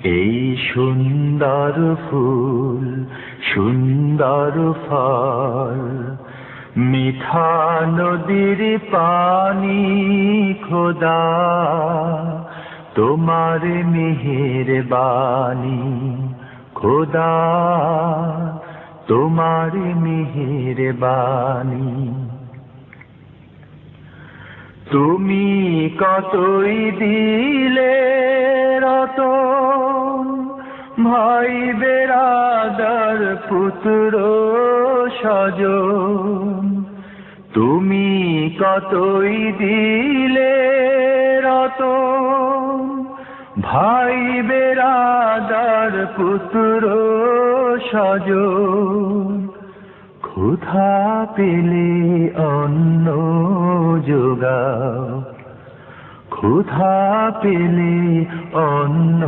এই সুন্দর ফুল সুন্দর ফল, মিঠা নদীর পানি খোদা, তোমার মেহেরবানি খোদা, তোমার মেহেরবানি। তুমি কতই দিলে রতন, ভাই বেরাদার পুত্র স্বজন। তুমি কতই দিলে রতন, ভাই বেরাদার পুত্র স্বজন। ক্ষুধা পেলে অন্ন যোগাও, ক্ষুধা পেলে অন্ন